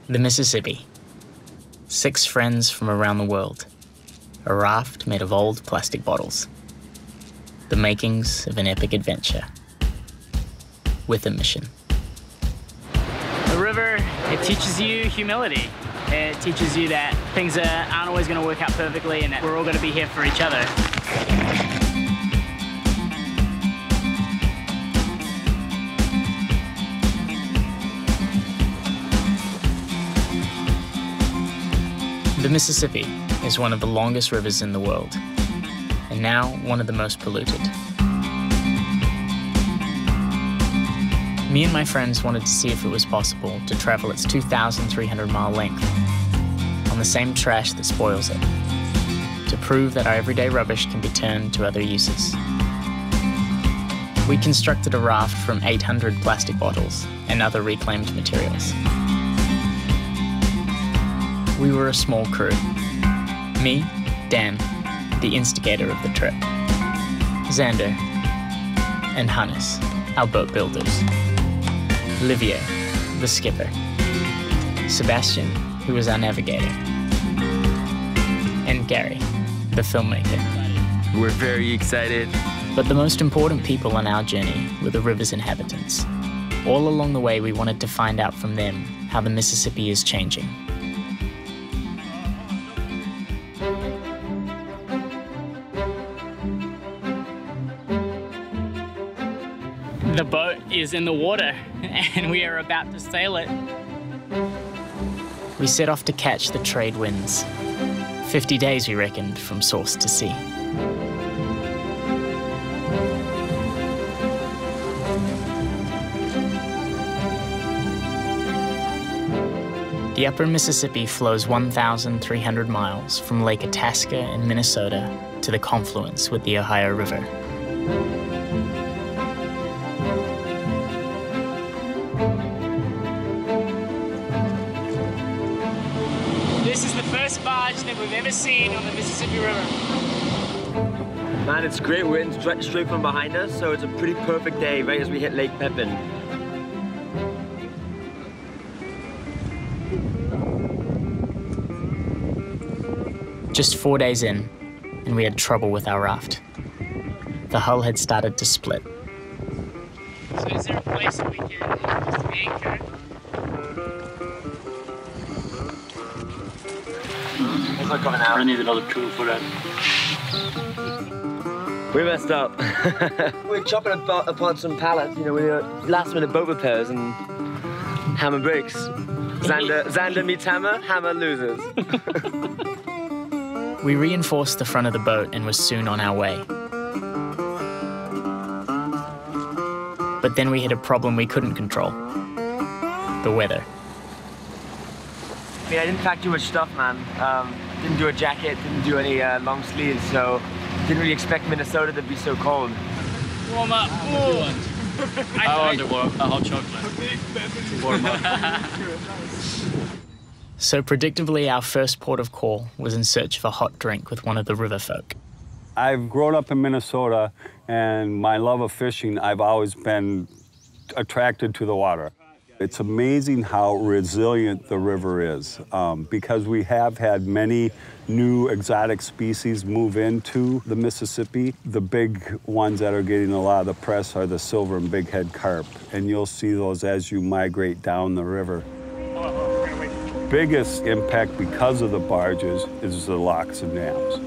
The Mississippi. 6 friends from around the world. A raft made of old plastic bottles. The makings of an epic adventure. With a mission. The river, it teaches you humility. It teaches you that things aren't always going to work out perfectly and that we're all going to be here for each other. The Mississippi is one of the longest rivers in the world, and now one of the most polluted. Me and my friends wanted to see if it was possible to travel its 2,300-mile length on the same trash that spoils it, to prove that our everyday rubbish can be turned to other uses. We constructed a raft from 800 plastic bottles and other reclaimed materials. We were a small crew. Me, Dan, the instigator of the trip, Xander, and Hannes, our boat builders, Olivier, the skipper, Sebastian, who was our navigator, and Gary, the filmmaker. We're very excited. But the most important people on our journey were the river's inhabitants. All along the way, we wanted to find out from them how the Mississippi is changing. The boat is in the water and we are about to sail it. We set off to catch the trade winds. 50 days, we reckoned, from source to sea. The upper Mississippi flows 1,300 miles from Lake Itasca in Minnesota to the confluence with the Ohio River. This is the first barge that we've ever seen on the Mississippi River. Man, it's great wind straight from behind us, so it's a pretty perfect day right as we hit Lake Pepin. Just 4 days in, and we had trouble with our raft. The hull had started to split. So is there a place that we can anchor? It's not coming out. I need another tool for that. We messed up. We're chopping apart some pallets, you know, with last minute boat repairs and hammer breaks. Xander meets hammer loses. We reinforced the front of the boat and were soon on our way. But then we hit a problem we couldn't control. The weather. I mean, I didn't pack too much stuff, man. Didn't do a jacket, didn't do any long sleeves, so didn't really expect Minnesota to be so cold. Warm up. I want a hot chocolate. Warm up. So predictably, our first port of call was in search of a hot drink with one of the river folk. I've grown up in Minnesota, and my love of fishing, I've always been attracted to the water. It's amazing how resilient the river is, because we have had many new exotic species move into the Mississippi. The big ones that are getting a lot of the press are the silver and bighead carp, and you'll see those as you migrate down the river. Biggest impact because of the barges is the locks and dams.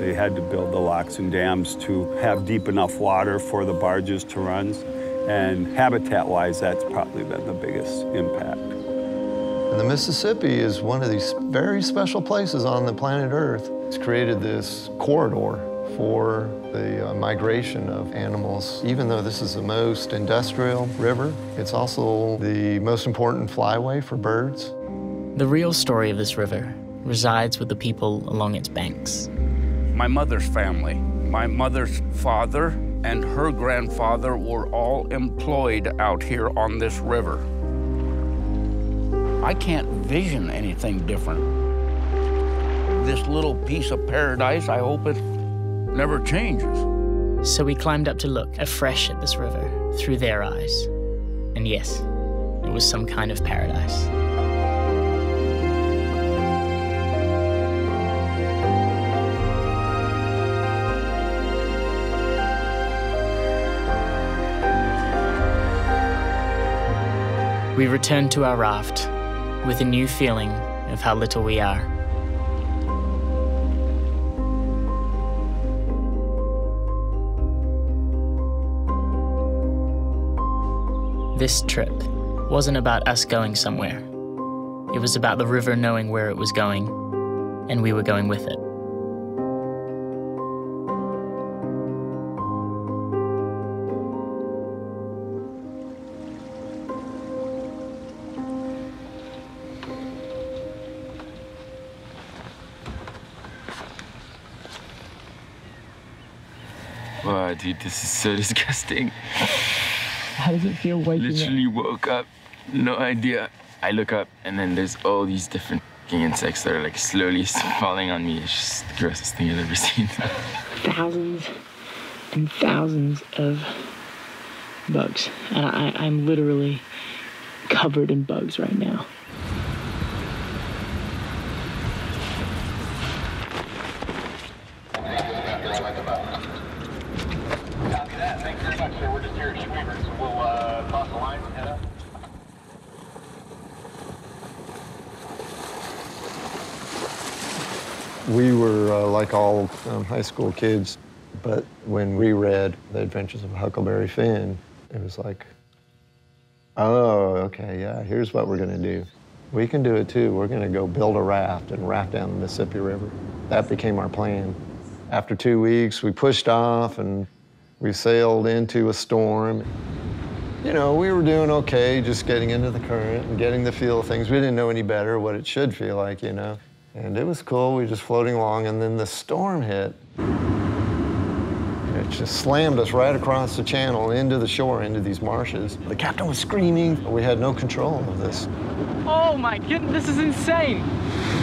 They had to build the locks and dams to have deep enough water for the barges to run. And habitat-wise, that's probably been the biggest impact. And the Mississippi is one of these very special places on the planet Earth. It's created this corridor for the migration of animals. Even though this is the most industrial river, it's also the most important flyway for birds. The real story of this river resides with the people along its banks. My mother's family, my mother's father and her grandfather were all employed out here on this river. I can't vision anything different. This little piece of paradise, I hope it never changes. So we climbed up to look afresh at this river through their eyes. And yes, it was some kind of paradise. We return to our raft with a new feeling of how little we are. This trip wasn't about us going somewhere. It was about the river knowing where it was going, and we were going with it. Wow, dude, this is so disgusting. How does it feel waking Literally woke up, no idea. I look up and then there's all these different insects that are like slowly falling on me. It's just the grossest thing I've ever seen. Thousands and thousands of bugs. And I'm literally covered in bugs right now. We were like all high school kids, but when we read The Adventures of Huckleberry Finn, it was like, oh, okay, yeah, here's what we're gonna do. We can do it too. We're gonna go build a raft and raft down the Mississippi River. That became our plan. After 2 weeks, we pushed off and we sailed into a storm. You know, we were doing okay, just getting into the current and getting the feel of things. We didn't know any better what it should feel like, you know. And it was cool, we were just floating along, and then the storm hit. It just slammed us right across the channel into the shore, into these marshes. The captain was screaming. We had no control of this. Oh my goodness, this is insane.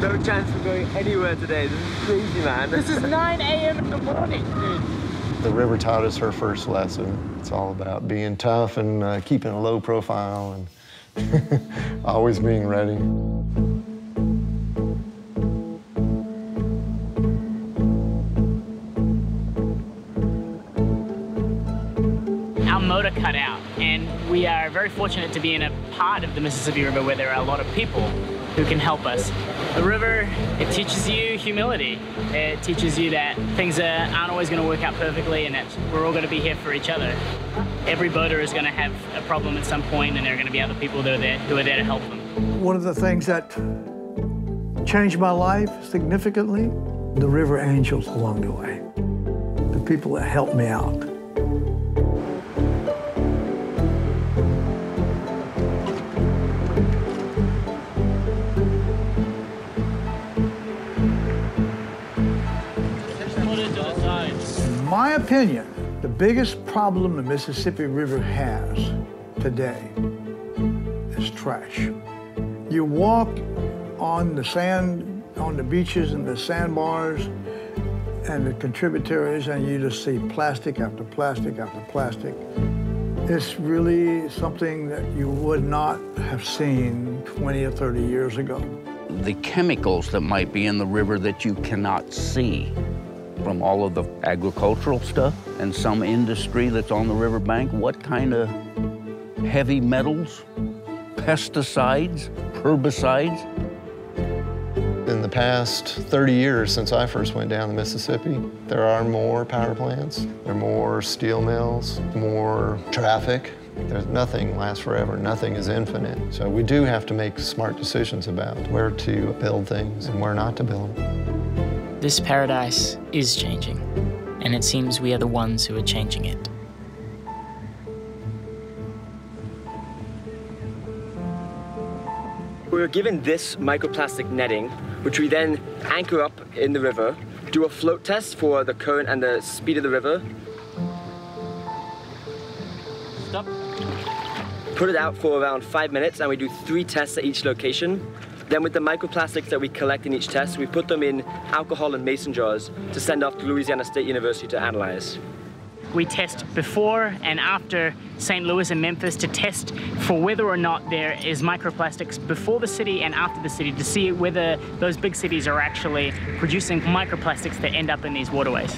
No chance for going anywhere today. This is crazy, man. This is 9 a.m. in the morning, dude. The river taught us her first lesson. It's all about being tough and keeping a low profile and always being ready. Our motor cut out, and we are very fortunate to be in a part of the Mississippi River where there are a lot of people who can help us. The river, it teaches you humility. It teaches you that things aren't always going to work out perfectly and that we're all going to be here for each other. Every boater is going to have a problem at some point, and there are going to be other people who are there to help them. One of the things that changed my life significantly, the river angels along the way, the people that helped me out. In my opinion, the biggest problem the Mississippi River has today is trash. You walk on the sand, on the beaches and the sandbars and the contributaries, and you just see plastic after plastic after plastic. It's really something that you would not have seen 20 or 30 years ago. The chemicals that might be in the river that you cannot see, from all of the agricultural stuff and some industry that's on the riverbank, what kind of heavy metals, pesticides, herbicides. In the past 30 years since I first went down the Mississippi, there are more power plants, there are more steel mills, more traffic. There's nothing lasts forever, nothing is infinite. So we do have to make smart decisions about where to build things and where not to build them. This paradise is changing, and it seems we are the ones who are changing it. We were given this microplastic netting, which we then anchor up in the river, do a float test for the current and the speed of the river. Stop. Put it out for around 5 minutes, and we do 3 tests at each location. Then with the microplastics that we collect in each test, we put them in alcohol and mason jars to send off to Louisiana State University to analyze. We test before and after St. Louis and Memphis to test for whether or not there is microplastics before the city and after the city to see whether those big cities are actually producing microplastics that end up in these waterways.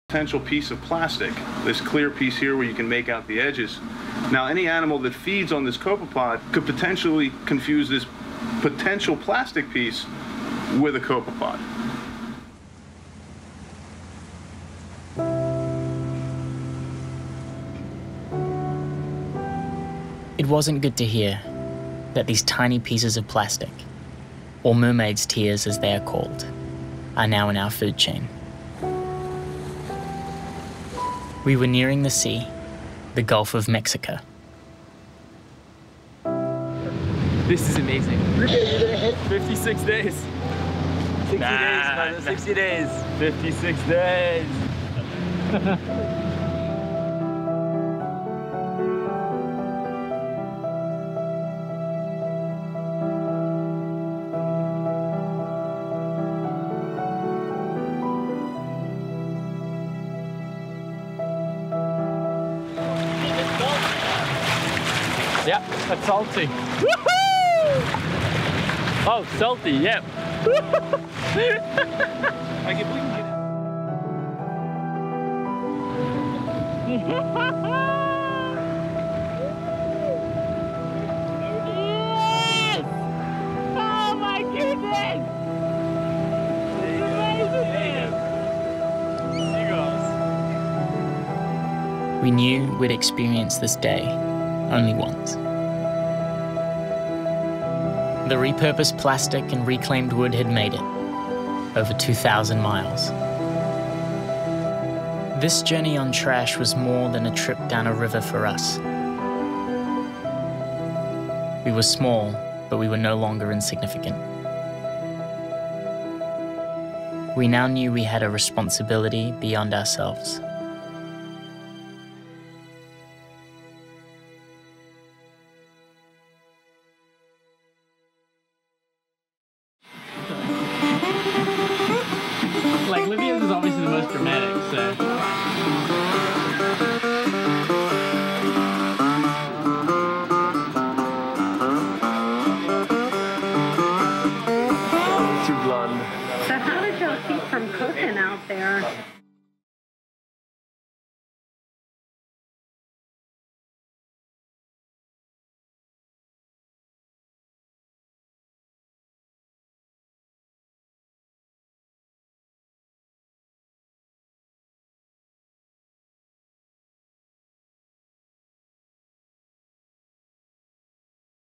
Potential piece of plastic, this clear piece here where you can make out the edges. Now, any animal that feeds on this copepod could potentially confuse this potential plastic piece with a copepod. It wasn't good to hear that these tiny pieces of plastic, or mermaid's tears as they are called, are now in our food chain. We were nearing the sea, the Gulf of Mexico. This is amazing. 56 days. 60 days, brother, 60 days. 56 days. Yeah, that's salty. Woohoo! Oh, salty, yeah. Like if we can get Yes! Oh my goodness! This is amazing! We knew we'd experience this day only once. The repurposed plastic and reclaimed wood had made it, over 2,000 miles. This journey on trash was more than a trip down a river for us. We were small, but we were no longer insignificant. We now knew we had a responsibility beyond ourselves. Like, Livia's is obviously the most dramatic, so. too blonde. So how did y'all keep from cooking out there?